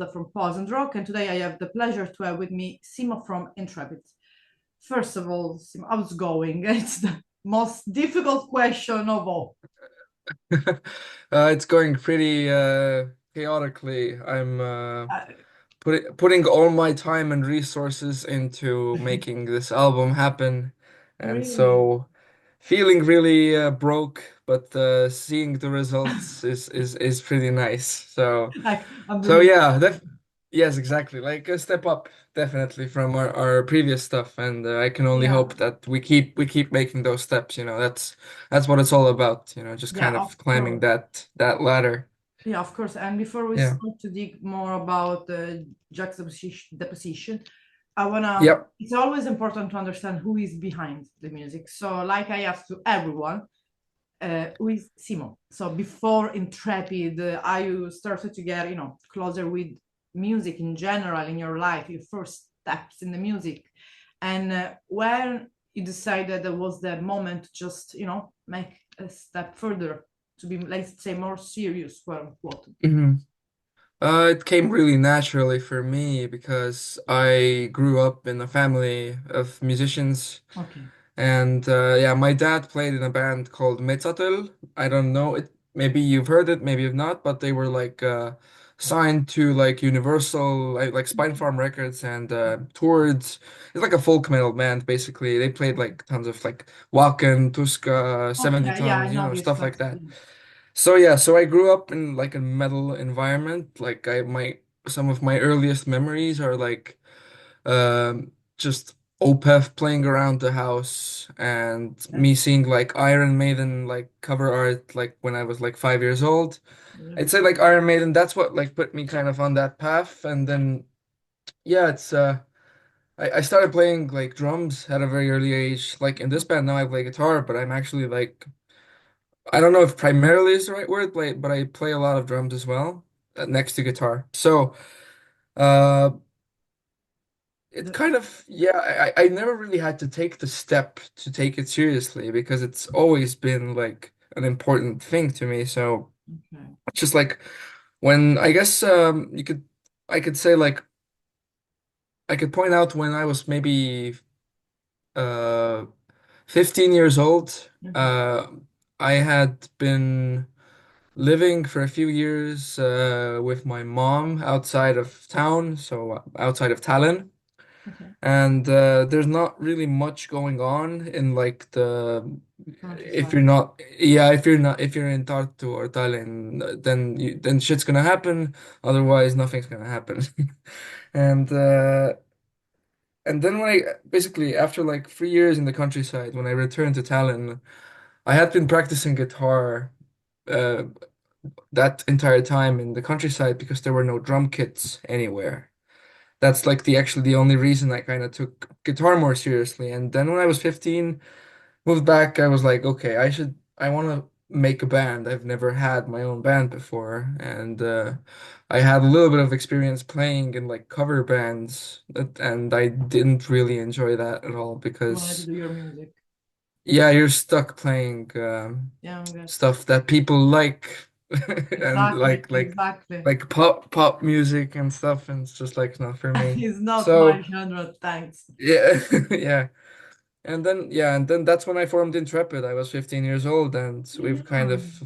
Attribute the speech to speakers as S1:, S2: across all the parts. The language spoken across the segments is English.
S1: ambassador from Pause and Rock, and today I have the pleasure to have with me Simo from Intrepid. First of all, Simo, how's it going? It's the most difficult question of all.
S2: It's going pretty chaotically. I'm
S1: Uh,
S2: putting all my time and resources into making this album happen, and
S1: really,
S2: so feeling really broke, but seeing the results is pretty nice. So
S1: like I'm
S2: so
S1: really
S2: yeah, yes, exactly. Like a step up, definitely from our previous stuff, and I can only
S1: yeah,
S2: hope that we keep making those steps. That's what it's all about. Just
S1: yeah,
S2: kind
S1: of
S2: of climbing
S1: course.
S2: that ladder.
S1: Yeah, of course. And before we
S2: Yeah.
S1: start to dig more about the juxtaposition, deposition, I wanna.
S2: Yep.
S1: It's always important to understand who is behind the music. So, like I ask to everyone, who is Simo. So before Intrepid, how you started to get, closer with music in general in your life, your first steps in the music, and when you decided there was the moment to just, make a step further to be, let's say, more serious, quote unquote.
S2: hmm it came really naturally for me because I grew up in a family of musicians.
S1: Okay.
S2: And yeah, my dad played in a band called Metsatel. I don't know it. Maybe you've heard it, maybe you've not, but they were like signed to like Universal, like Spine Farm Records, and toured. It's like a folk metal band, basically. They played like tons of like Wacken, Tuska, 70
S1: Okay. Yeah, I
S2: Tons,
S1: know this
S2: stuff
S1: stuff.
S2: like that. So yeah, so I grew up in like a metal environment. Like some of my earliest memories are like just Opeth playing around the house and
S1: Okay.
S2: me seeing like Iron Maiden like cover art like when I was like 5 years old. I'd say like Iron Maiden, that's what like put me kind of on that path. And then yeah, it's I started playing like drums at a very early age. Like in this band now I play guitar, but I'm actually like I don't know if primarily is the right word, but I play a lot of drums as well next to guitar. So uh it
S1: The-
S2: kind of, yeah, I never really had to take the step to take it seriously because it's always been like an important thing to me. So
S1: Okay.
S2: it's just like when I guess I could say like I could point out when I was maybe uh 15 years old,
S1: Okay.
S2: I had been living for a few years with my mom outside of town, so outside of Tallinn.
S1: Okay.
S2: And there's not really much going on in like if
S1: Countryside.
S2: you're not yeah if you're in Tartu or Tallinn, then shit's gonna happen, otherwise nothing's gonna happen. and uh and then when I basically after like 3 years in the countryside, when I returned to Tallinn, I had been practicing guitar uh that entire time in the countryside because there were no drum kits anywhere. That's like the only reason I kind of took guitar more seriously. And then when I was 15, moved back, I was like, okay, I want to make a band. I've never had my own band before. And I had a little bit of experience playing in like cover bands, and I didn't really enjoy that at all
S1: You wanted to
S2: because,
S1: do your music.
S2: yeah, you're stuck playing
S1: Yeah, I'm good.
S2: stuff that people like and
S1: Exactly, exactly.
S2: like pop music and stuff, and it's just like not for me.
S1: It's not my
S2: So
S1: genre, thanks.
S2: yeah, yeah. And then that's when I formed Intrepid. I was 15 years old, and we've kind
S1: Yeah.
S2: of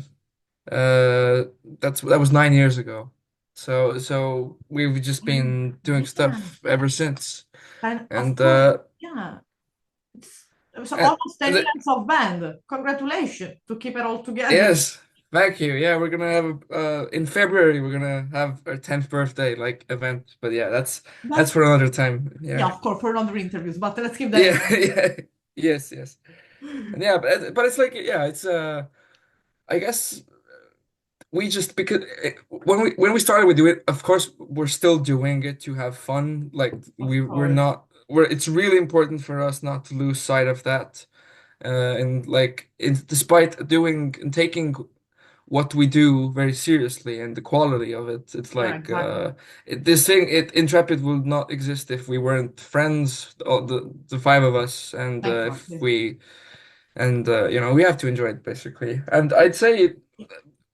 S2: uh that was 9 years ago. So we've just
S1: And
S2: been doing
S1: yeah,
S2: stuff ever since.
S1: and of
S2: And
S1: course, yeah. It's so
S2: and,
S1: almost
S2: and
S1: 10
S2: the,
S1: years of band. Congratulations to keep it all together.
S2: yes, thank you. Yeah, we're gonna have in February we're gonna have our 10th birthday like event. But yeah, that's
S1: That's
S2: for another time.
S1: yeah,
S2: Yeah.
S1: of course, for another interviews, but let's keep that in
S2: Yeah, yeah. Yes, yes. And yeah, but it's like yeah, it's I guess we just because when we started we do it, of course we're still doing it to have fun. Like
S1: of
S2: we're
S1: course.
S2: not we're it's really important for us not to lose sight of that. And like despite doing and taking what we do very seriously and the quality of it, it's
S1: Yeah,
S2: like
S1: exactly.
S2: this thing it Intrepid would not exist if we weren't friends, all the five of us, and if
S1: Exactly.
S2: we and we have to enjoy it basically. And I'd say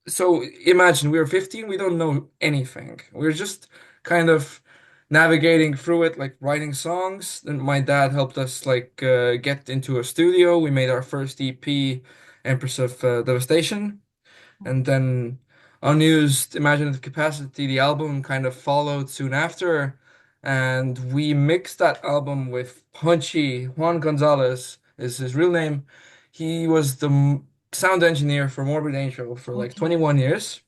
S2: so imagine we were 15, we don't know anything. We're just kind of navigating through it, like writing songs. Then my dad helped us like get into a studio. We made our first EP, Empress of Devastation, and then Unused Imaginative Capacity, the album kind of followed soon after. And we mixed that album with Punchy. Juan Gonzalez is his real name. He was the sound engineer for Morbid Angel for like
S1: Okay.
S2: 21 years,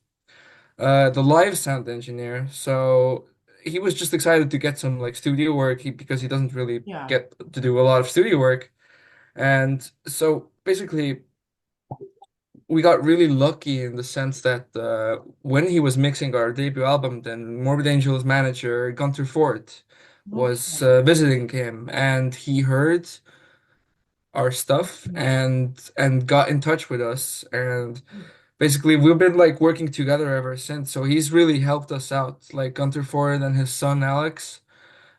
S2: the live sound engineer. So he was just excited to get some like studio work because he doesn't really
S1: Yeah.
S2: get to do a lot of studio work. And so basically, we got really lucky in the sense that when he was mixing our debut album, then Morbid Angel's manager, Gunther Ford, was
S1: Okay.
S2: visiting him, and he heard our stuff and got in touch with us. And basically, we've been like working together ever since. So he's really helped us out, like Gunther Ford and his son Alex.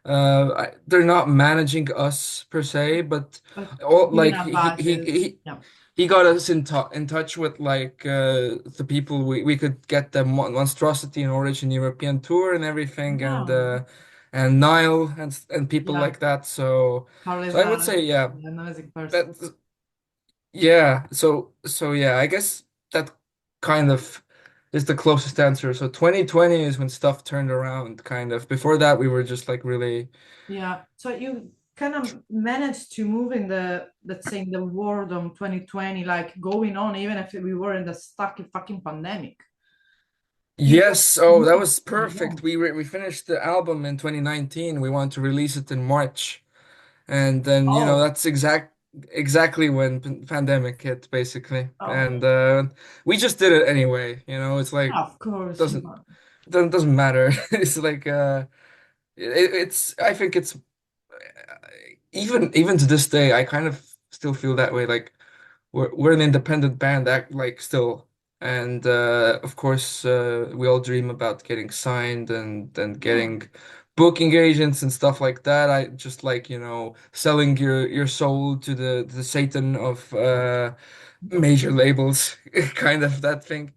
S2: They're not managing us per se, but
S1: But
S2: all
S1: giving
S2: like
S1: advices. Yeah.
S2: he got us in touch with like the people we could get the Monstrosity and Origin European tour and everything,
S1: Wow.
S2: and Nihil and people
S1: Yeah.
S2: like that. So
S1: Carl is
S2: I would say yeah,
S1: an amazing person.
S2: that yeah. So yeah, I guess that kind of is the closest answer. So 2020 is when stuff turned around, kind of. Before that, we were just like really.
S1: Yeah. So you kind of managed to move in the, let's say, in the world of 2020, like going on, even if we were in the stuck fucking pandemic. You
S2: Yes, oh, that
S1: moved.
S2: was perfect. We finished the album in 2019. We wanted to release it in March. And then,
S1: Oh,
S2: that's exactly when pandemic hit basically.
S1: okay.
S2: And we just did it anyway. It's like
S1: Of course.
S2: doesn't doesn't matter. It's like it's I think it's even to this day I kind of still feel that way. Like we're an independent band act like still, and of course we all dream about getting signed and
S1: Yeah.
S2: getting booking agents and stuff like that. I just like selling your soul to the Satan of major labels, kind of that thing.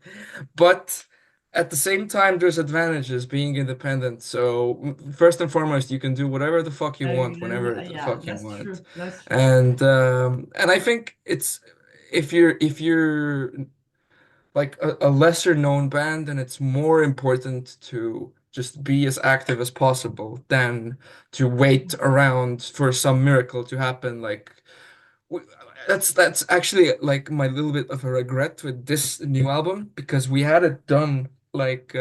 S2: But at the same time, there's advantages being independent. So first and foremost, you can do whatever the fuck you want whenever the
S1: Yeah,
S2: fuck you
S1: that's
S2: want.
S1: true. That's true.
S2: And I think it's if you're like a lesser known band, then it's more important to just be as active as possible than to wait around for some miracle to happen. Like w- that's actually like my little bit of a regret with this new album because we had it done like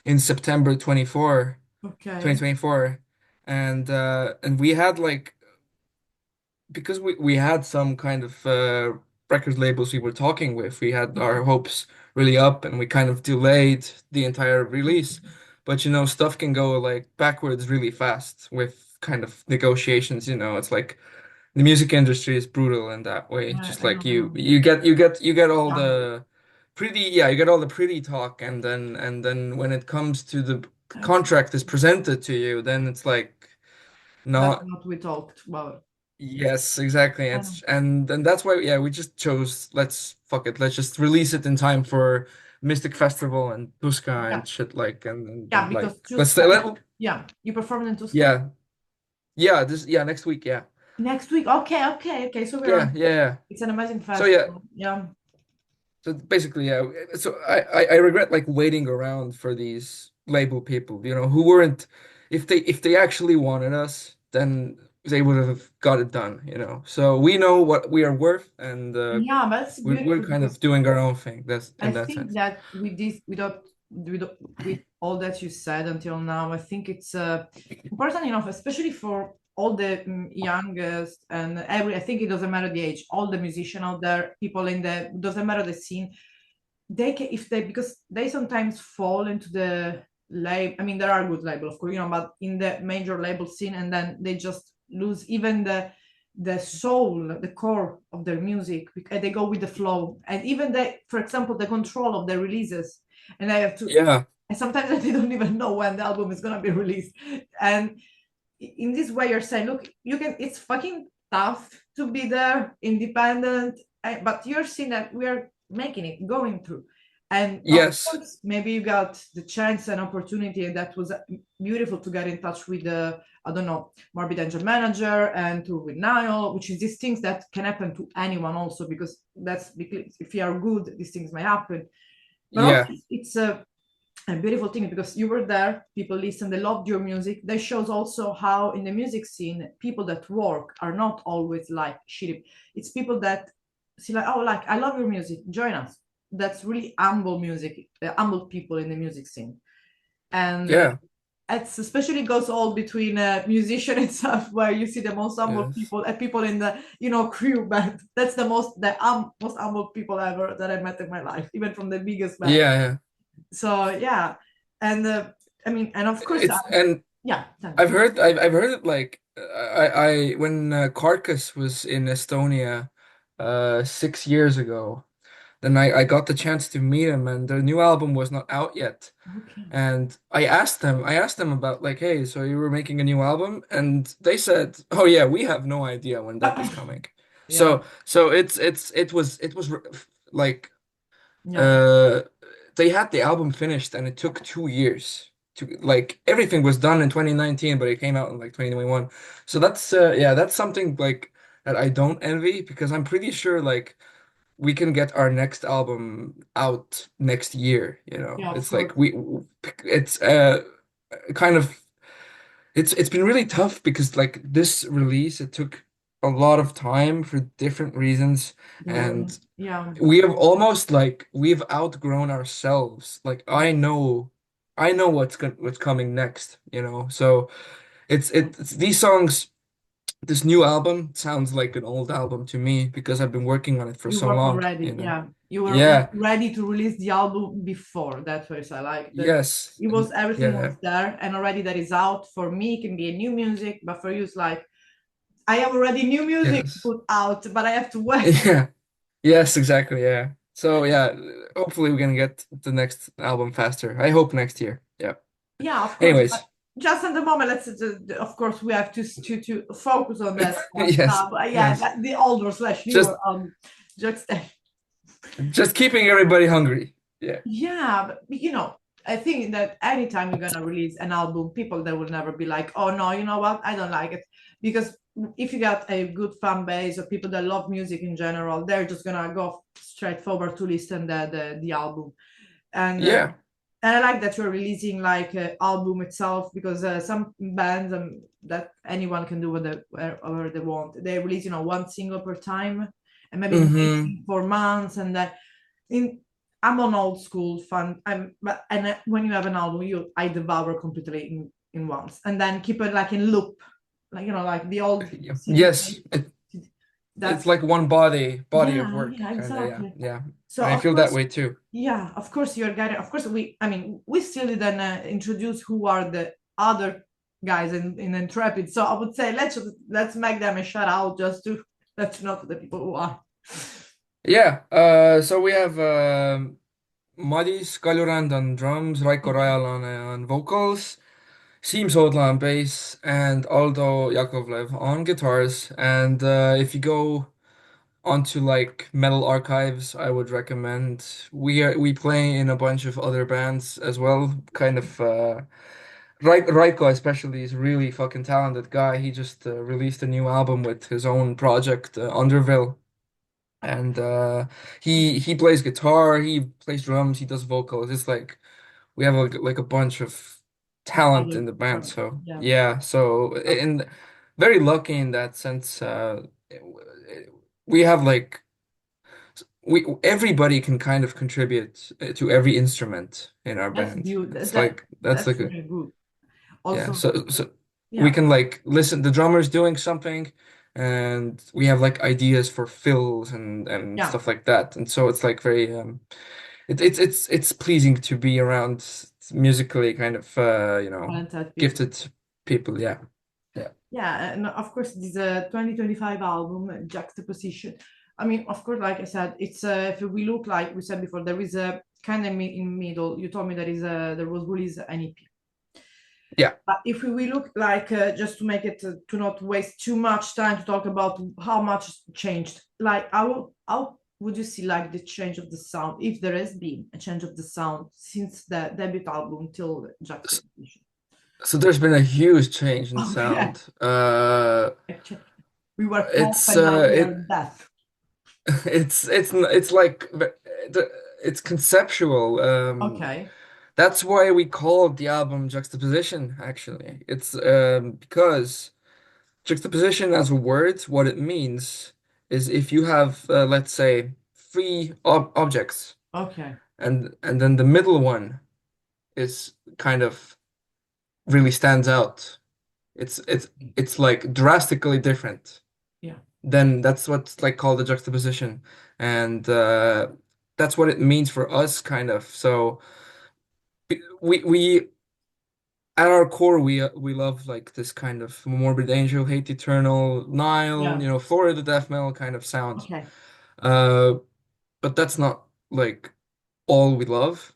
S2: in September 20
S1: Okay.
S2: 2024, and we had like because we had some kind of record labels we were talking with, we had our hopes really up and we kind of delayed the entire release. But stuff can go like backwards really fast with kind of negotiations, it's like the music industry is brutal in that way. Just
S1: I
S2: like
S1: know, I
S2: you
S1: know.
S2: you get you get all
S1: Yeah,
S2: the you get all the pretty talk, and then when it comes to the contract is presented to you, then it's like
S1: that's
S2: not.
S1: what we talked about.
S2: Yes, exactly.
S1: I know.
S2: And that's why, yeah, we just chose, let's fuck it. Let's just release it in time for Mystic Festival and Tuska
S1: Yeah,
S2: and shit like and
S1: yeah, because
S2: like let's
S1: Juska,
S2: say
S1: yeah, yeah, you performed in Tuska
S2: yeah. Yeah, next week, yeah.
S1: next week. Okay, okay, okay. So we're
S2: Yeah,
S1: on.
S2: yeah, yeah.
S1: It's an amazing
S2: So yeah,
S1: festival. Yeah,
S2: so basically, yeah. So I regret like waiting around for these label people, who weren't if they actually wanted us, then they would have got it done. So we know what we are worth, and
S1: yeah, that's
S2: we're
S1: beautiful
S2: kind
S1: because
S2: of doing our own thing. That's
S1: I
S2: in that
S1: think
S2: sense.
S1: that with this, with all that you said until now, I think it's important enough, especially for all the youngest and every. I think it doesn't matter the age. All the musicians out there, people in the doesn't matter the scene. They can if they because they sometimes fall into the label. I mean, there are good labels, of course, but in the major label scene, and then they just lose even the soul, the core of their music. They go with the flow, and even for example, the control of the releases, and I have to.
S2: Yeah,
S1: And sometimes they don't even know when the album is gonna be released, and in this way, you're saying, look, you can. It's fucking tough to be there, independent, but you're seeing that we are making it, going through. And of
S2: Yes.
S1: course, maybe you got the chance and opportunity, and that was beautiful to get in touch with the, I don't know, Morbid Angel manager and to with Nihil, which is these things that can happen to anyone also, because that's because if you are good, these things may happen. But also
S2: Yeah.
S1: it's a beautiful thing because you were there, people listen, they loved your music. That shows also how in the music scene, people that work are not always like shitty. It's people that see like, oh, like I love your music, join us. That's really humble music, humble people in the music scene. And
S2: Yeah.
S1: it's especially goes all between musician and stuff, where you see the most humble
S2: Yes.
S1: people and people in the crew band. That's the most humble people ever that I met in my life, even from the biggest band.
S2: Yeah, yeah.
S1: So yeah, and I mean, and of course,
S2: It's and
S1: yeah, tell me.
S2: I've heard it like I when Carcass was in Estonia 6 years ago, then I got the chance to meet him and their new album was not out yet.
S1: Okay.
S2: And I asked them about like, hey, so you were making a new album? And they said, oh yeah, we have no idea when that is coming.
S1: Yeah,
S2: So it was like
S1: yeah,
S2: uh they had the album finished and it took 2 years to like everything was done in 2019, but it came out in like 2021. So that's yeah, that's something like that I don't envy because I'm pretty sure like we can get our next album out next year, you know.
S1: yeah, of
S2: It's
S1: course.
S2: like it's kind of it's been really tough because like this release it took a lot of time for different reasons and
S1: Yeah,
S2: we have almost like we've outgrown ourselves. Like I know what's coming next, you know. So it's these songs, this new album sounds like an old album to me because I've been working on it for
S1: you
S2: so
S1: were
S2: long,
S1: already,
S2: you know.
S1: yeah, you were
S2: Yeah.
S1: ready to release the album before. That's what I like. That
S2: Yes.
S1: it was everything
S2: Yeah.
S1: was there and already that is out. For me, it can be a new music, but for you, it's like I have already new music
S2: Yes.
S1: put out, but I have to wait.
S2: Yeah. Yes, exactly. Yeah. So yeah, hopefully we're gonna get the next album faster. I hope next year. Yeah.
S1: Yeah, of course. But
S2: Anyways,
S1: just at the moment, let's of course we have to focus on that one
S2: yes.
S1: stuff. Yeah,
S2: Yes.
S1: the older slash
S2: Just
S1: newer Juxtaposition.
S2: just keeping everybody hungry. Yeah.
S1: Yeah, but I think that anytime you're gonna release an album, people that will never be like, oh no, you know what, I don't like it. Because if you got a good fan base or people that love music in general, they're just gonna go straight forward to listen the album. And
S2: Yeah.
S1: and I like that you're releasing like an album itself because some bands that anyone can do whatever they want. They release, one single per time and maybe
S2: Mm-hmm.
S1: waiting for months and that in I'm an old school fan. When you have an album, I devour completely in once, and then keep it like in loop, like like the old CD.
S2: Yes. It's
S1: That's
S2: like one body of
S1: yeah,
S2: work,
S1: yeah,
S2: kind of. Yeah.
S1: exactly.
S2: Yeah.
S1: So
S2: I
S1: of
S2: feel that
S1: course,
S2: way too.
S1: yeah, of course you're getting. Of course, we still didn't introduce who are the other guys in Intrepid. So I would say let's make them a shout out just to let you know to the people who are.
S2: Yeah. So we have Madis Kaljurand on drums, Raiko Rajal on vocals, Siim Soodla on bass, and Aldo Yakovlev on guitars. And if you go onto like metal archives, I would recommend we play in a bunch of other bands as well. Kind of Raiko especially is a really fucking talented guy. He just released a new album with his own project, Underville. And he plays guitar, he plays drums, he does vocals. It's like we have like a bunch of talent
S1: Other
S2: in the band.
S1: friends.
S2: So
S1: Yeah.
S2: yeah, so in very lucky in that sense. We have like we everybody can kind of contribute to every instrument in our
S1: That's
S2: band.
S1: beautiful.
S2: It's like that's
S1: That's
S2: like a
S1: really good.
S2: yeah.
S1: Also,
S2: So we
S1: yeah,
S2: can like listen. The drummer's doing something, and we have like ideas for fills and
S1: yeah,
S2: stuff like that. And so it's like very it's pleasing to be around musically kind of
S1: talented people.
S2: gifted people. Yeah, yeah,
S1: Yeah, and of course, this 2025 album, Juxtaposition. I mean, of course, like I said, it's if we look like we said before, there is a kind of in middle. You told me there was release an EP.
S2: yeah.
S1: But if we look like just to make it to not waste too much time to talk about how much changed, like I will would you see like the change of the sound, if there has been a change of the sound since the debut album till Juxtaposition?
S2: So there's been a huge change in
S1: Okay.
S2: sound.
S1: Actually, we were pop
S2: It's
S1: and now we are
S2: it
S1: death.
S2: it's like it's conceptual.
S1: Okay.
S2: That's why we call the album Juxtaposition, actually. It's because juxtaposition as a word, what it means is if you have, let's say, three objects,
S1: Okay.
S2: and then the middle one is kind of really stands out. It's like drastically different.
S1: Yeah.
S2: Then that's what's like called a juxtaposition, and that's what it means for us, kind of. So we at our core, we love like this kind of Morbid Angel, Hate Eternal, Nihil,
S1: Yeah.
S2: Florida death metal kind of sound.
S1: Okay.
S2: Uh, but that's not like all we love.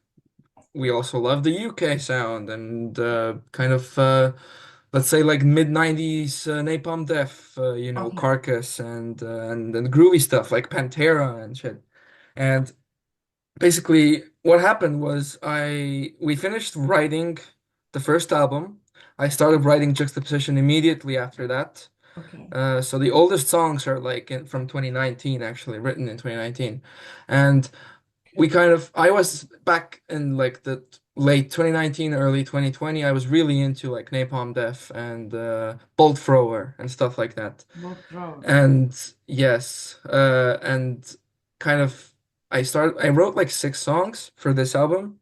S2: We also love the UK sound and kind of let's say like mid 90s Napalm Death,
S1: Okay.
S2: Carcass and groovy stuff like Pantera and shit. And basically, what happened was we finished writing the first album. I started writing Juxtaposition immediately after that.
S1: Okay.
S2: So the oldest songs are like from 2019, actually written in 2019, and we
S1: Okay.
S2: kind of I was back in like the late 2019, early 2020. I was really into like Napalm Death and Bolt Thrower and stuff like that.
S1: Both drawer.
S2: And yes, and kind of I wrote like 6 songs for this album,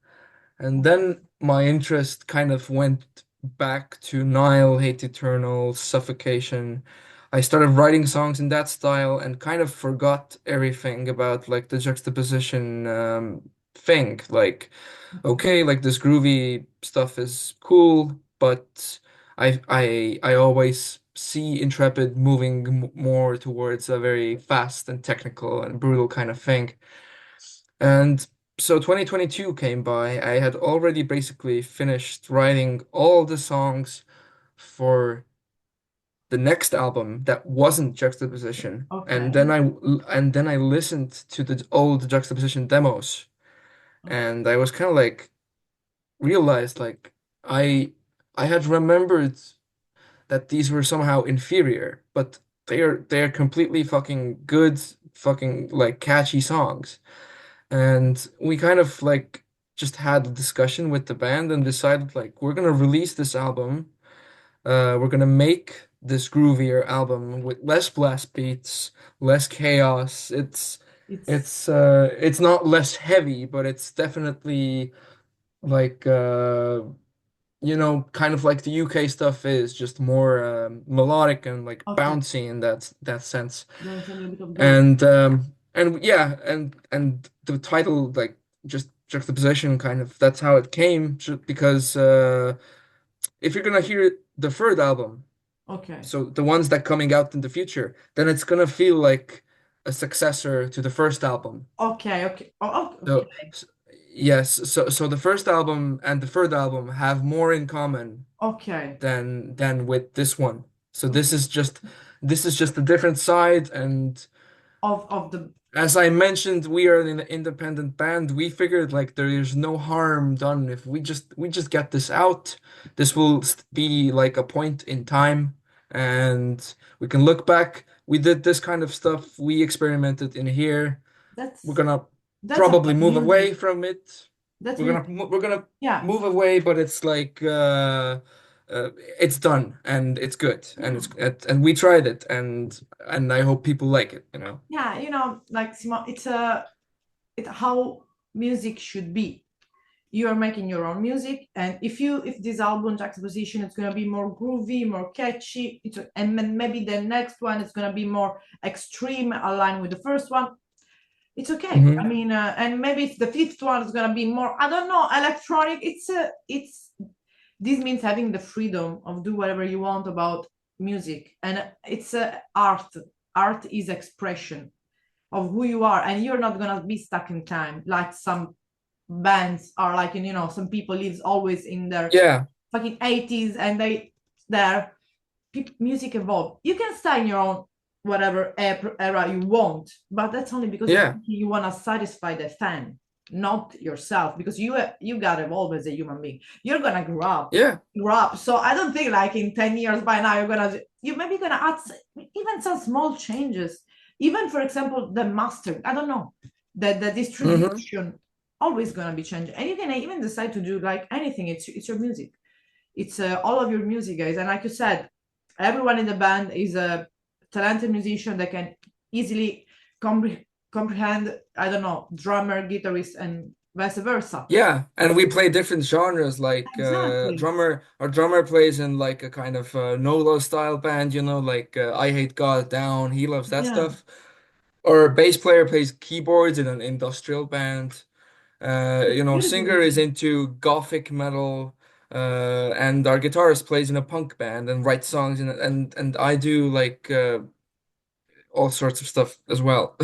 S2: and then my interest kind of went back to Nile, Hate Eternal, Suffocation. I started writing songs in that style and kind of forgot everything about like the juxtaposition thing. Like, okay, like this groovy stuff is cool, but I always see Intrepid moving more towards a very fast and technical and brutal kind of thing. And so 2022 came by. I had already basically finished writing all the songs for the next album that wasn't Juxtaposition. And
S1: Okay.
S2: then I listened to the old Juxtaposition demos,
S1: Okay.
S2: and I was kind of like realized like I I had remembered that these were somehow inferior, but they're completely fucking good, fucking like catchy songs. And we kind of like just had a discussion with the band and decided like we're gonna release this album. We're gonna make this groovier album with less blast beats, less chaos.
S1: It's
S2: It's not less heavy, but it's definitely like kind of like the UK stuff is just more melodic and like
S1: okay.
S2: bouncy in that sense.
S1: There's a little bit of both.
S2: And yeah, and the title like just juxtaposition kind of that's how it came because if you're gonna hear the third album,
S1: Okay.
S2: so the ones that coming out in the future, then it's gonna feel like a successor to the first album.
S1: Okay. Okay.
S2: So
S1: Okay.
S2: yes, so the first album and the third album have more in common
S1: Okay.
S2: than with this one. So
S1: Okay.
S2: this is just a different side, and
S1: Of the
S2: as I mentioned, we are an independent band. We figured like there is no harm done if we just get this out. This will be like a point in time, and we can look back. We did this kind of stuff. We experimented in here. We're
S1: that's
S2: gonna
S1: that's
S2: probably
S1: about
S2: move away
S1: music.
S2: from it.
S1: That's
S2: We're gonna
S1: music.
S2: mo- we're gonna
S1: Yeah.
S2: move away, but it's like it's done and it's good and and we tried it and I hope people like it.
S1: Yeah. Like Simo, it's how music should be. You are making your own music, and if this album Juxtaposition is gonna be more groovy, more catchy, and then maybe the next one is gonna be more extreme, aligned with the first one. It's okay. I
S2: Hmm.
S1: mean, and maybe if the fifth one is gonna be more, I don't know, electronic. It's this means having the freedom of do whatever you want about music, and it's art. Art is expression of who you are, and you're not gonna be stuck in time like some bands are. Like, some people lives always in their
S2: Yeah.
S1: fucking 80s, and their music evolved. You can stay in your own whatever era you want, but that's only because
S2: Yeah.
S1: you want to satisfy the fan, not yourself, because you got evolved as a human being. You're gonna
S2: Yeah.
S1: grow up. So I don't think like in 10 years by now you maybe gonna add even some small changes. Even for example, the master, I don't know, the
S2: Hmm.
S1: distribution always gonna be changed. And you can even decide to do like anything. It's your music. It's all of your music, guys. And like you said, everyone in the band is a talented musician that can easily comprehend, I don't know, drummer, guitarist, and vice versa.
S2: Yeah, and we play different genres. Like
S1: Exactly.
S2: our drummer plays in like a kind of Nolo style band, you know, like I Hate God Down. He loves that
S1: Yeah.
S2: stuff. Or bass player plays keyboards in an industrial band.
S1: It's beautiful.
S2: Singer is into gothic metal. And our guitarist plays in a punk band and writes songs, and I do like all sorts of stuff as well.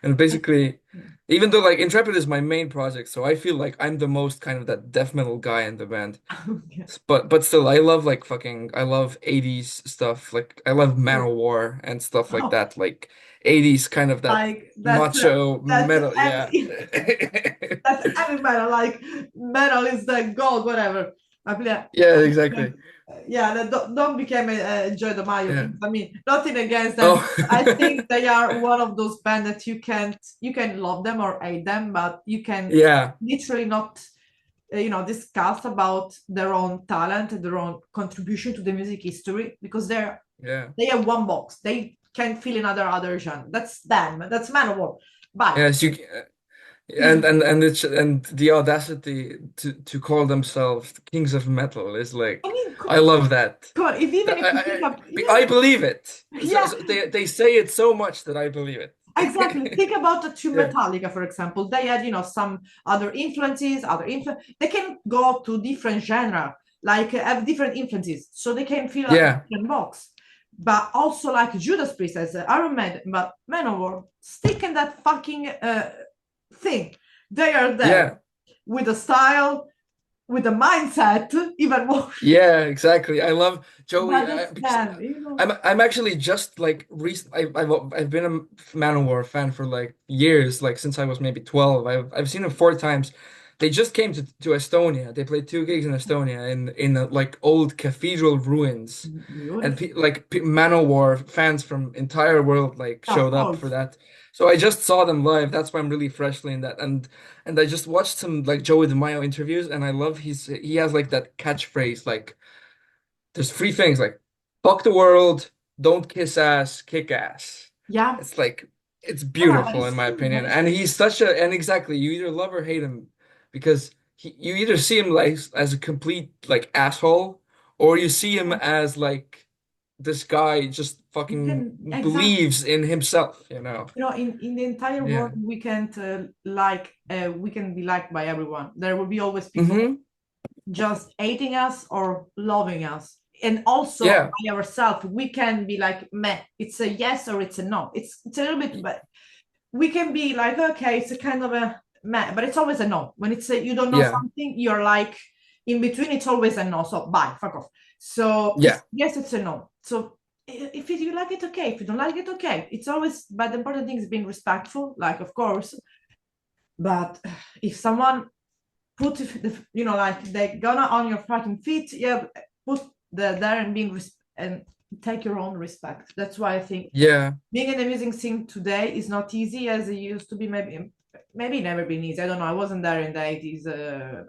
S2: And basically, even though like Intrepid is my main project, so I feel like I'm the most kind of that death metal guy in the band. But still, I love like fucking I love 80s stuff. Like I love Manowar and stuff like
S1: Oh,
S2: that. Like 80s kind of that
S1: like
S2: macho
S1: that's
S2: metal. Yeah.
S1: heavy. That's heavy metal. Like metal is the gold, whatever. I play,
S2: Yeah, exactly.
S1: yeah, don't become a Joy DeMaio,
S2: Yeah.
S1: please. I mean, nothing against them.
S2: Oh,
S1: I think they are one of those bands that you can love them or hate them, but you can
S2: yeah.
S1: literally not discuss about their own talent and their own contribution to the music history because
S2: Yeah.
S1: they have one box. They can fill another other genre. That's them. That's Manowar. Bye.
S2: Yes, you and the audacity to call themselves kings of metal is
S1: I
S2: like
S1: mean,
S2: I love that.
S1: come on. If even
S2: That
S1: if you think of
S2: I believe it.
S1: yeah,
S2: They say it so much that I believe
S1: exactly.
S2: it.
S1: Think about the two
S2: Yeah.
S1: Metallica, for example. They had, some other influences, They can go to different genre, like have different influences, so they can fill a
S2: Yeah.
S1: different box. But also, like Judas Priest as Iron Man, but Manowar, stick in that fucking thing. They are there
S2: Yeah.
S1: with a style, with a mindset, even more.
S2: Yeah, exactly. I love Joey
S1: But that's
S2: because
S1: them.
S2: I'm actually just like recent. I've been a Manowar fan for like years, like since I was maybe 12. I've seen them 4 times. They just came to Estonia. They played 2 gigs in Estonia in like old cathedral ruins, and
S1: Beautiful.
S2: Manowar fans from entire world like
S1: Of
S2: showed up for
S1: course.
S2: that. So I just saw them live. That's why I'm really freshly in that. And I just watched some like Joey DeMaio interviews, and I love he has like that catchphrase like there's 3 things like fuck the world, don't kiss ass, kick ass.
S1: Yeah.
S2: It's like it's
S1: No, no, but
S2: beautiful in
S1: it's
S2: my
S1: true. But
S2: opinion,
S1: it's
S2: and
S1: true.
S2: he's such a and exactly you either love or hate him because you either see him like as a complete like asshole or you see him as like this guy just
S1: You
S2: fucking
S1: can exactly.
S2: believes in himself, you know.
S1: In the entire world,
S2: Yeah.
S1: we can't we can be liked by everyone. There will be always people
S2: Hmm.
S1: just hating us or loving us. And also
S2: Yeah.
S1: by ourselves, we can be like, meh, it's a yes or it's a no. It's a little bit, but we can be like, okay, it's a kind of a meh, but it's always a no. When it's a you don't know
S2: Yeah.
S1: something, you're like in between, it's always a no. So bye, fuck off. So
S2: Yeah.
S1: it's yes, it's a no. So if you like it, okay. If you don't like it, okay. It's always, but the important thing is being respectful, like of course. But if someone put like they're gonna on your fucking feet, yeah, put there and and take your own respect. That's why I think
S2: Yeah.
S1: being in the music scene today is not easy as it used to be. Maybe never been easy. I don't know. I wasn't there in the 80s.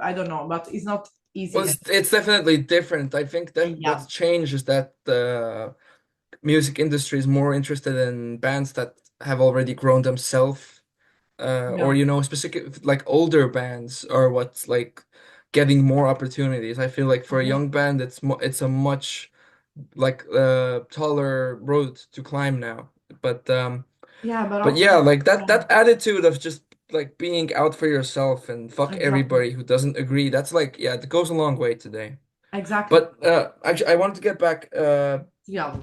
S1: I don't know, but it's not
S2: Well,
S1: easy.
S2: it's definitely different. I think that
S1: Yeah,
S2: what's changed is that the music industry is more interested in bands that have already grown themselves, or
S1: yeah,
S2: specific like older bands are what's like getting more opportunities. I feel like for a young
S1: exactly.
S2: band, it's a much like taller road to climb now. But um,
S1: Yeah, but
S2: but yeah,
S1: also
S2: like that
S1: yeah,
S2: that attitude of just like being out for yourself and fuck
S1: exactly,
S2: everybody who doesn't agree. That's like yeah, it goes a long way today.
S1: exactly.
S2: But actually, I wanted to get back
S1: Yeah,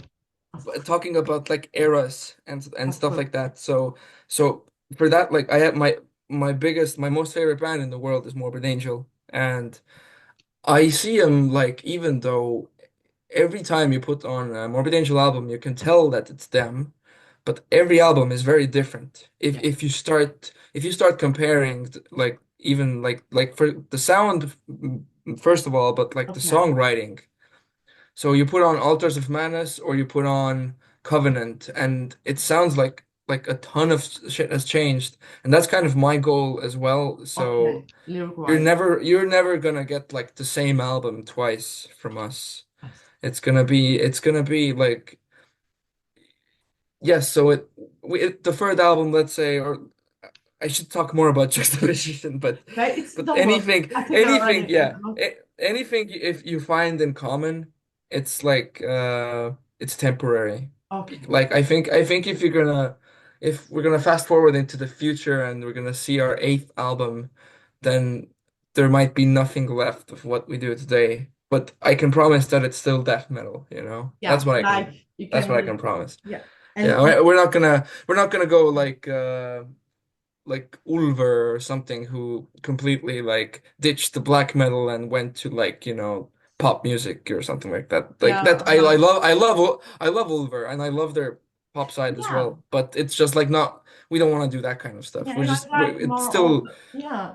S2: talking about like eras and
S1: of
S2: stuff
S1: course.
S2: like that. So for that, like I have my most favorite band in the world is Morbid Angel, and I see them like even though every time you put on a Morbid Angel album, you can tell that it's them. but every album is very different.
S1: Yeah.
S2: If you start comparing like even like for the sound first of all, but like the
S1: Okay.
S2: songwriting. So you put on Altars of Manus or you put on Covenant, and it sounds like a ton of shit has changed, and that's kind of my goal as well. So
S1: Okay. Lyric wise.
S2: you're never gonna get like the same album twice from us.
S1: Nice.
S2: It's gonna be like yes. So the third album, let's say, or I should talk more about Juxtaposition,
S1: Okay. It's
S2: but
S1: don't worry. I think I
S2: anything,
S1: already.
S2: yeah, anything if you find in common, it's like it's temporary.
S1: Okay.
S2: Like I think if we're gonna fast forward into the future and we're gonna see our eighth album, then there might be nothing left of what we do today. But I can promise that it's still death metal, you know?
S1: Yeah. Like you
S2: That's
S1: can
S2: what I
S1: really.
S2: can promise.
S1: Yeah.
S2: Yeah,
S1: And
S2: we're not gonna go like Ulver or something who completely like ditched the black metal and went to like, you know, pop music or something like that. Like
S1: yeah.
S2: that I love Ulver and I love their pop side as
S1: Yeah.
S2: well. But it's just like not we don't want to do that kind of stuff.
S1: Yeah. And I like
S2: It's
S1: more of
S2: still
S1: yeah.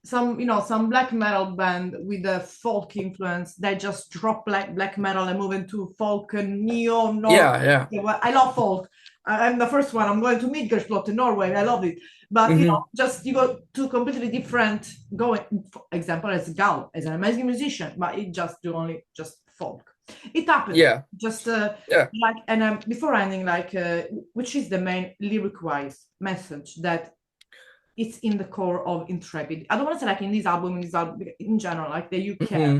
S1: Some some black metal band with a folk influence. They just drop black metal and move into folk and neo Norway.
S2: yeah, yeah.
S1: Well, I love folk. I'm the first one. I'm going to Midgårdsblot in Norway. I love it. But
S2: Hmm.
S1: just you go to completely different. Going for example, as Gal, as an amazing musician, but it just do only just folk. It happened.
S2: Yeah.
S1: Just
S2: Yeah.
S1: like and before ending, like which is the main lyric wise message that it's in the core of Intrepid. I don't want to say like in this album, in general, like that you care.
S2: Hmm.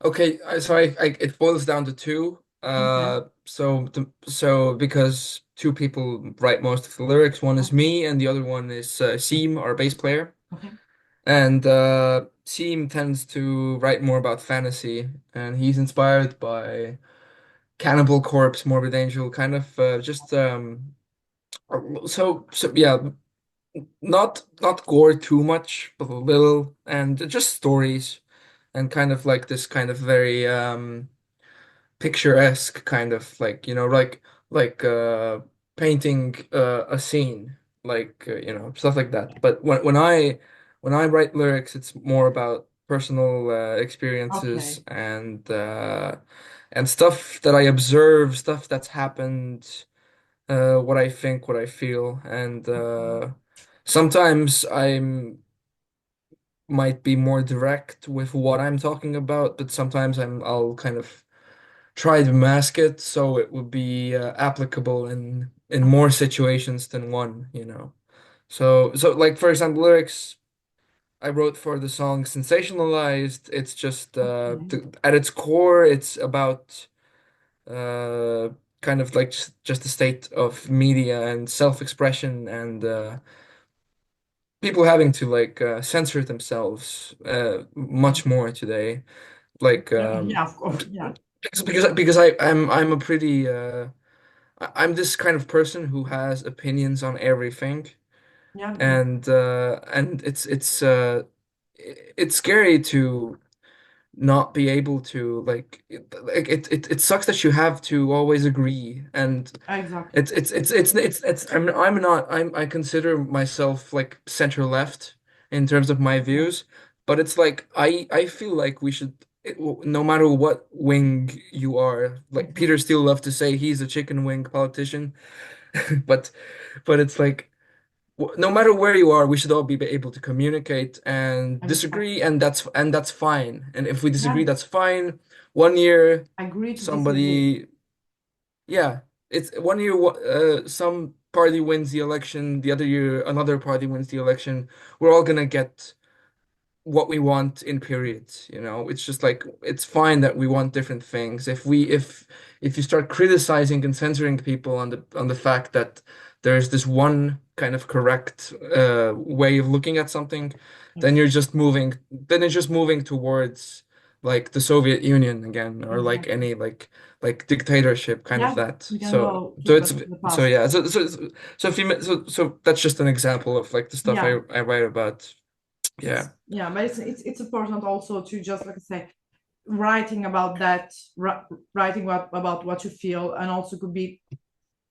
S2: Okay, so it boils down to two.
S1: Okay.
S2: So because two people write most of the lyrics, one is
S1: Okay.
S2: me and the other one is Seam, our bass player.
S1: Okay.
S2: And Seam tends to write more about fantasy, and he's inspired by Cannibal Corpse, Morbid Angel, kind of just so yeah, not gore too much, but a little, and just stories, and kind of like this kind of very picturesque kind of like you know like painting a scene like you know stuff like that but when I write lyrics it's more about personal experiences
S1: Okay.
S2: and stuff that I observe stuff that's happened what I think what I feel and
S1: Okay.
S2: sometimes I'm might be more direct with what I'm talking about but sometimes I'll kind of try to mask it so it would be applicable in more situations than one, you know. So like for example, lyrics I wrote for the song Sensationalized, it's just
S1: Okay.
S2: at its core it's about uh kind of like just the state of media and self-expression and people having to like censor themselves much more today. Like
S1: Yeah, yeah, of course. Yeah.
S2: because I'm a pretty I'm this kind of person who has opinions on everything,
S1: Yeah. Yeah.
S2: and it's scary to not be able to it sucks that you have to always agree, and
S1: Exactly.
S2: I consider myself like center left in terms of my
S1: Okay.
S2: views, but it's like I feel like we should. No matter what wing you are, like
S1: Okay.
S2: Peter Steele loved to say, he's a chicken wing politician. But it's like no matter where you are, we should all be able to communicate and
S1: Exactly.
S2: disagree, and that's fine. And if we disagree,
S1: Yeah.
S2: that's fine. One year,
S1: Agree to disagree.
S2: somebody, yeah, it's one year. Some party wins the election, the other year another party wins the election. We're all gonna get what we want in periods, you know. It's just like it's fine that we want different things. If you start criticizing and censoring people on the fact that there's this one kind of correct way of looking at something,
S1: Exactly.
S2: then it's just moving towards like the Soviet Union again or like
S1: Exactly.
S2: any like dictatorship kind of
S1: Yeah.
S2: that.
S1: We can
S2: So
S1: go to
S2: so it's
S1: the
S2: so
S1: past.
S2: yeah so if you so that's just an example of like the stuff
S1: Yeah.
S2: I write about. Yeah.
S1: Yeah. But it's important also to just like I say, writing about that, writing about what you feel, and also could be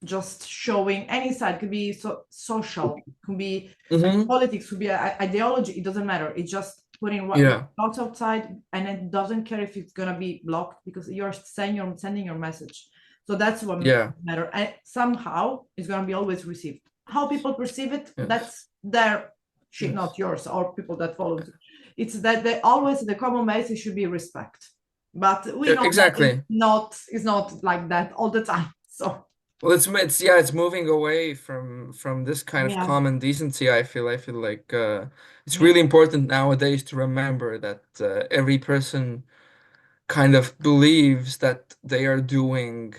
S1: just showing any side, could be social, could be
S2: Hmm.
S1: politics, could be ideology, it doesn't matter. It's just putting what
S2: Yeah.
S1: thoughts outside, and it doesn't care if it's gonna be blocked because you're sending your message. So that's what
S2: Yeah.
S1: matter. And somehow it's gonna be always received. How people perceive it,
S2: Yes.
S1: that's their shit,
S2: Yes.
S1: not yours or people that follow. It's that they always the common basis should be respect. But we know that
S2: Exactly.
S1: it's not like that all the time. So
S2: Well, it's moving away from this kind of
S1: yeah,
S2: common decency. I feel like it's
S1: yeah,
S2: really important nowadays to remember that every person kind of believes that they are doing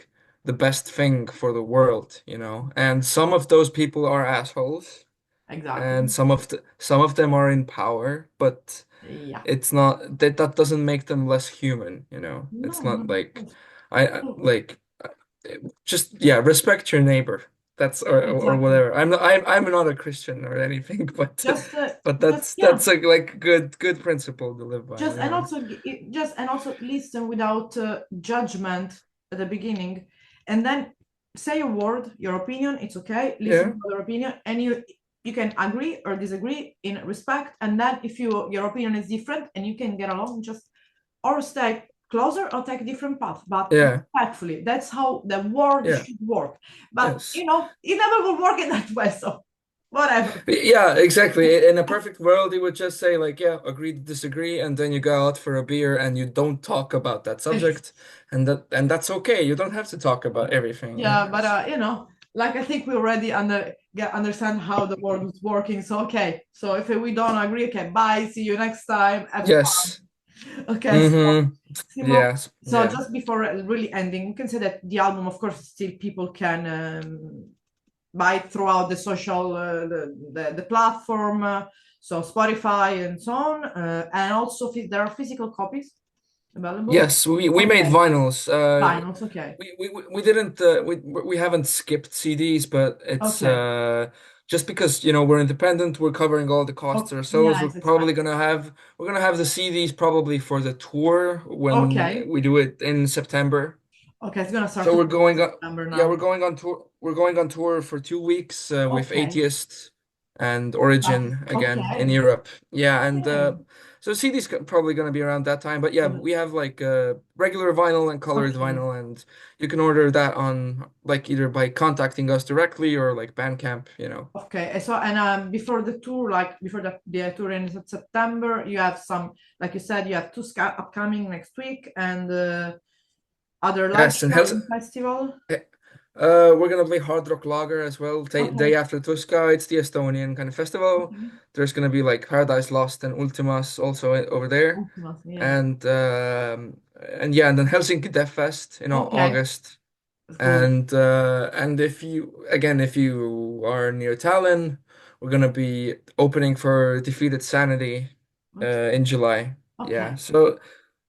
S2: the best thing for the world, you know. And some of those people are assholes, and
S1: exactly.
S2: some of them are in power, but
S1: Yeah.
S2: it's not that doesn't make them less human, you know. It's
S1: No, no,
S2: not
S1: of
S2: like
S1: course.
S2: I
S1: No,
S2: like just yeah, respect your neighbor. That's or
S1: exactly.
S2: whatever. I'm not a Christian or anything, but
S1: Just
S2: but
S1: just
S2: that's
S1: yeah.
S2: that's a like good principle to live by, you
S1: Just and
S2: know.
S1: also just and also listen without judgment at the beginning, and then say a word, your opinion. It's okay. Listen
S2: Yeah.
S1: to their opinion, and you can agree or disagree in respect. And then if your opinion is different and you can get along, just or stay closer or take a different path, but
S2: Yeah.
S1: respectfully. That's how the world
S2: Yeah.
S1: should work. But
S2: Yes.
S1: it never will work in that way. So whatever.
S2: Yeah, exactly. In a perfect world, you would just say like, yeah, agree to disagree, and then you go out for a beer and you don't talk about that subject, and that's okay. You don't have to talk about everything. Yeah.
S1: Yeah, but like I think we already understand how the world is working. So okay, so if we don't agree, okay, bye. See you next time. Have
S2: Yes.
S1: fun. Okay, so
S2: Mm-hmm.
S1: Simo,
S2: Yes.
S1: so
S2: Yeah.
S1: just before really ending, we can say that the album, of course, still people can buy it throughout the social the platform, so Spotify and so on, and also there are physical copies available.
S2: Yes, we made
S1: Okay,
S2: vinyls.
S1: vinyls. Okay,
S2: We didn't we haven't skipped CDs, but it's
S1: okay.
S2: just because you know we're independent, we're covering all the costs
S1: Oh,
S2: ourselves.
S1: yeah, it's expensive.
S2: We're gonna have the CDs probably for the tour when
S1: Okay.
S2: we do it in September.
S1: Okay, it's gonna start
S2: So
S1: to
S2: we're
S1: come in
S2: going on,
S1: September
S2: yeah,
S1: now.
S2: we're going on tour. We're going on tour for 2 weeks with
S1: Okay.
S2: Atheist and Origin again in
S1: Okay.
S2: Europe. Yeah, and
S1: Okay.
S2: so CD's probably going to be around that time. But yeah,
S1: Mm,
S2: we have like regular vinyl and colored
S1: okay.
S2: vinyl, and you can order that on like either by contacting us directly or like Bandcamp, you know.
S1: Okay. And so and before the tour, like before the tour in September, you have some, like you said, you have two upcoming next week and other live
S2: Yes, and
S1: show
S2: Hels
S1: and festival.
S2: we're gonna play Hard Rock Lager as well. Day
S1: Okay.
S2: after Tuska, it's the Estonian kind of festival.
S1: Okay.
S2: There's gonna be like Paradise Lost and Ultimas also over there.
S1: Ultimas, yeah.
S2: And yeah, and then Helsinki Death Fest in
S1: Okay.
S2: August.
S1: That's cool.
S2: And if you are near Tallinn, we're gonna be opening for Defeated Sanity
S1: That's
S2: in July. Yeah.
S1: okay.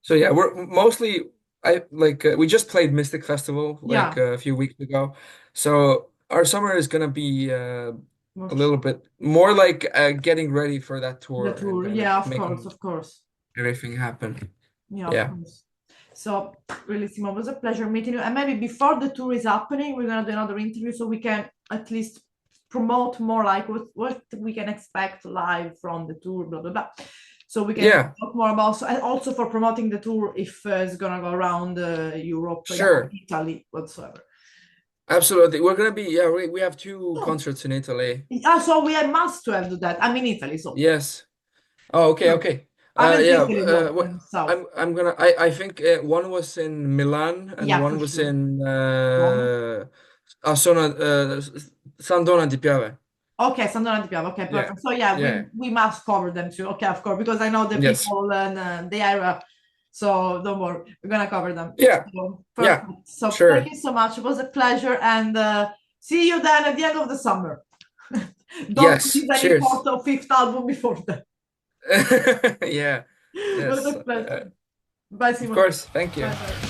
S2: So yeah, we're mostly I like we just played Mystic Festival like
S1: Yeah.
S2: a few weeks ago. So our summer is gonna be
S1: More
S2: a little bit more like getting ready for that
S1: the
S2: tour and
S1: tour.
S2: kind of
S1: Yeah, of course,
S2: making
S1: of course.
S2: everything happen.
S1: Yeah, of
S2: Yeah.
S1: course. So really, Simo, it was a pleasure meeting you. And maybe before the tour is happening, we're gonna do another interview so we can at least promote more like what we can expect live from the tour, blah blah blah. So we can
S2: Yeah,
S1: talk more about and also for promoting the tour if it's gonna go around Europe, yeah,
S2: sure.
S1: Italy, whatsoever.
S2: Absolutely. We're gonna be yeah, we have two
S1: Oh,
S2: concerts in Italy.
S1: so we must to have do that. I'm in Italy, so
S2: Yes. Oh, okay,
S1: no,
S2: okay.
S1: I'm in
S2: Yeah,
S1: Sicily though,
S2: what
S1: in south.
S2: I'm gonna I think one was in Milan and
S1: Yeah, for
S2: one was
S1: sure.
S2: in
S1: Rome.
S2: San Dona di Piave.
S1: Okay, Sandona Di Piave. Okay,
S2: Yeah.
S1: perfect. So yeah,
S2: Yeah.
S1: we must cover them too. Okay, of course, because I know the
S2: Yes.
S1: people and the area. So don't worry, we're gonna cover them.
S2: Yeah.
S1: So
S2: Yeah.
S1: perfect. So thank
S2: Sure.
S1: you so much. It was a pleasure, and see you then at the end of the summer. Don't
S2: Yes.
S1: release any
S2: Cheers.
S1: fourth or fifth album before that.
S2: Yeah.
S1: It was
S2: Yes.
S1: a pleasure. Bye,
S2: Of
S1: Simo.
S2: course. Thank
S1: Bye,
S2: you.
S1: bye.